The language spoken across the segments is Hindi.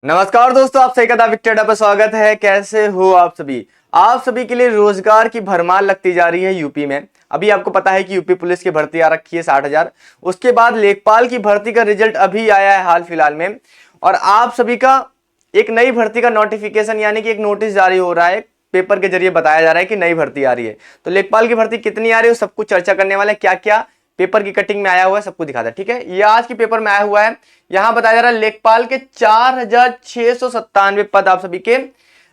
नमस्कार दोस्तों, आप सही का विक्टर पर स्वागत है। कैसे हो आप सभी? आप सभी के लिए रोजगार की भरमार लगती जा रही है यूपी में। अभी आपको पता है कि यूपी पुलिस की भर्ती आ रखी है 60,000। उसके बाद लेखपाल की भर्ती का रिजल्ट अभी आया है हाल फिलहाल में, और आप सभी का एक नई भर्ती का नोटिफिकेशन यानी कि एक नोटिस जारी हो रहा है। पेपर के जरिए बताया जा रहा है कि नई भर्ती आ रही है। तो लेखपाल की भर्ती कितनी आ रही है सब कुछ चर्चा करने वाले, क्या क्या पेपर की कटिंग में आया हुआ है सबको दिखाता है। ठीक है, ये आज की पेपर में आया हुआ है। यहां बताया जा रहा है लेखपाल के 4,697 पद आप सभी के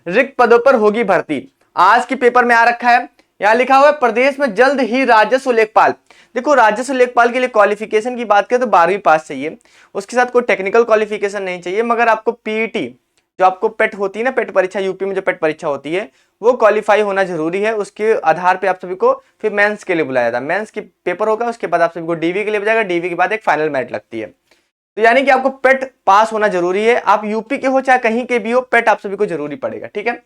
रिक्त पदों पर होगी भर्ती। आज की पेपर में आ रखा है, यहां लिखा हुआ है प्रदेश में जल्द ही राजस्व लेखपाल। देखो, राजस्व लेखपाल के लिए क्वालिफिकेशन की बात करें तो 12वीं पास चाहिए, उसके साथ कोई टेक्निकल क्वालिफिकेशन नहीं चाहिए, मगर आपको पीईटी जो आपको पेट होती है ना, पेट परीक्षा, यूपी में जो पेट परीक्षा होती है वो क्वालिफाई होना जरूरी है। उसके आधार पे आप सभी को फिर मेंस के लिए बुलाया जाता है। मेंस की पेपर होगा, उसके बाद आप सभी को डीवी के लिए बुलाएगा, डीवी के बाद एक फाइनल मेरिट लगती है। तो यानी कि आपको पेट पास होना जरूरी है। आप यूपी के हो चाहे कहीं के भी हो, पेट आप सभी को जरूरी पड़ेगा। ठीक है,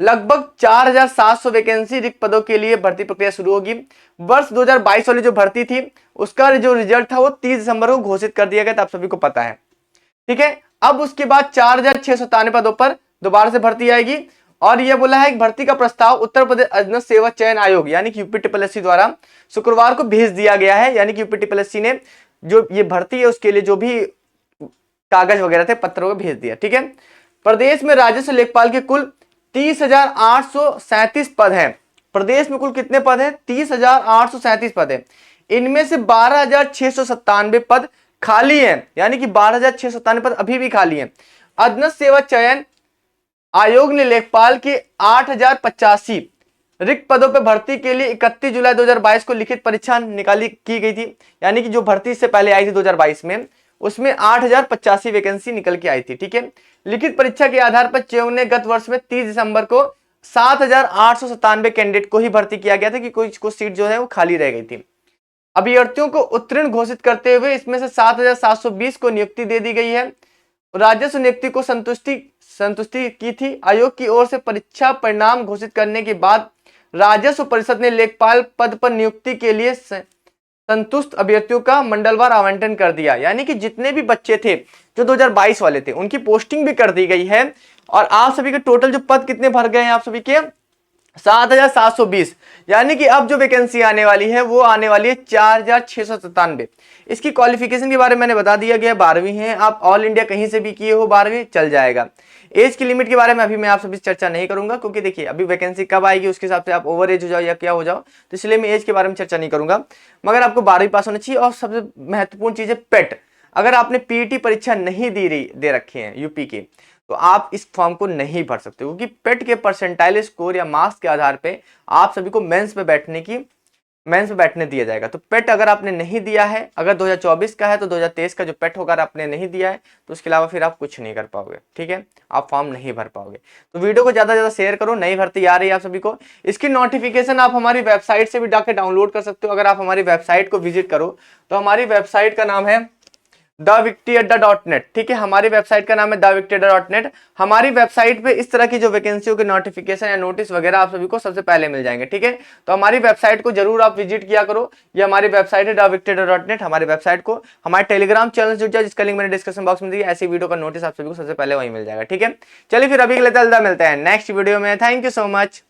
लगभग 4,700 वैकेंसी रिक्त पदों के लिए भर्ती प्रक्रिया शुरू होगी। वर्ष 2022 वाली जो भर्ती थी उसका जो रिजल्ट था वो 30 दिसंबर को घोषित कर दिया गया था, आप सभी को पता है। ठीक है, अब उसके बाद 4,697 पदों पर दोबारा से भर्ती आएगी, और यह बोला है कि भर्ती का प्रस्ताव उत्तर प्रदेश अधीनस्थ सेवा चयन आयोग यानी कि यूपी ट्रिपल द्वारा शुक्रवार को भेज दिया गया है। यानी कि यूपी ट्रिपल ने जो ये भर्ती है उसके लिए जो भी कागज वगैरह थे पत्रों को भेज दिया। ठीक है, प्रदेश में राजस्व लेखपाल के कुल 30,837 पद हैं। प्रदेश में कुल कितने पद हैं? 30,837 पद हैं। इनमें से 12,697 पद खाली हैं, यानी कि 12,697 पद अभी भी खाली हैं। अधीनस्थ सेवा चयन आयोग ने लेखपाल के 8,085 रिक्त पदों पर भर्ती के लिए 31 जुलाई 2022 को लिखित परीक्षा निकाली की गई थी। यानी कि जो भर्ती से पहले आई थी 2022 में, उसमें 8,085 वैकेंसी निकल के आई थी। ठीक है, लिखित परीक्षा के आधार पर चयन ने गत वर्ष में 30 दिसंबर को 7,897 कैंडिडेट को ही भर्ती किया गया था कि कुछ सीट जो है वो खाली रह गई थी। अभ्यर्थियों को उत्तीर्ण घोषित करते हुए इसमें से 7,720 को नियुक्ति दे दी गई है। राजस्व नियुक्ति को संतुष्टि की थी। आयोग की ओर से परीक्षा परिणाम घोषित करने के बाद राजस्व परिषद ने लेखपाल पद पर नियुक्ति के लिए संतुष्ट अभ्यर्थियों का मंडलवार आवंटन कर दिया। यानी कि जितने भी बच्चे थे जो 2022 वाले थे उनकी पोस्टिंग भी कर दी गई है, और आप सभी के टोटल जो पद कितने भर गए हैं आप सभी के 7,720। यानी कि अब जो वैकेंसी आने वाली है वो आने वाली है 4,697। इसकी क्वालिफिकेशन के बारे में मैंने बता दिया गया, 12वीं है। आप ऑल इंडिया कहीं से भी किए हो 12वीं चल जाएगा। एज की लिमिट के बारे में अभी मैं आप सभी चर्चा नहीं करूंगा, क्योंकि देखिए अभी वैकेंसी कब आएगी उसके हिसाब से आप ओवर एज हो जाओ या क्या हो जाओ, तो इसलिए मैं एज के बारे में चर्चा नहीं करूंगा। मगर आपको 12वीं पास होना चाहिए। और सबसे महत्वपूर्ण चीज है पेट। अगर आपने पीईटी परीक्षा नहीं दे रखी है यूपी की, तो आप इस फॉर्म को नहीं भर सकते, क्योंकि पेट के परसेंटाइल स्कोर या मार्क्स के आधार पे आप सभी को मेंस पे बैठने दिया जाएगा। तो पेट अगर आपने नहीं दिया है, अगर 2024 का है तो 2023 का जो पेट होगा आपने नहीं दिया है, तो उसके अलावा फिर आप कुछ नहीं कर पाओगे। ठीक है, आप फॉर्म नहीं भर पाओगे। तो वीडियो को ज्यादा से ज्यादा शेयर करो। नई भर्ती आ रही है आप सभी को, इसकी नोटिफिकेशन आप हमारी वेबसाइट से भी जाकर डाउनलोड कर सकते हो। अगर आप हमारी वेबसाइट को विजिट करो तो हमारी वेबसाइट का नाम है theviktyaddha.net। ठीक है, हमारी वेबसाइट का नाम है theviktyaddha.net। हमारी वेबसाइट पे इस तरह की जो वैकेंसियों के नोटिफिकेशन या नोटिस वगैरह आप सभी को सबसे पहले मिल जाएंगे। ठीक है, तो हमारी वेबसाइट को जरूर आप विजिट किया करो। ये हमारी वेबसाइट है theviktyaddha.net। हमारी वेबसाइट को हमारे टेलीग्राम चैनल जुड़ जाए, जिसका लिंक मैंने डिस्क्रिप्शन बॉक्स में दी है। ऐसी वीडियो का नोटिस आप सभी को सबसे पहले वही मिल जाएगा। ठीक है, चलिए फिर अभी के लिए मिलते हैं नेक्स्ट वीडियो में। Thank you so much.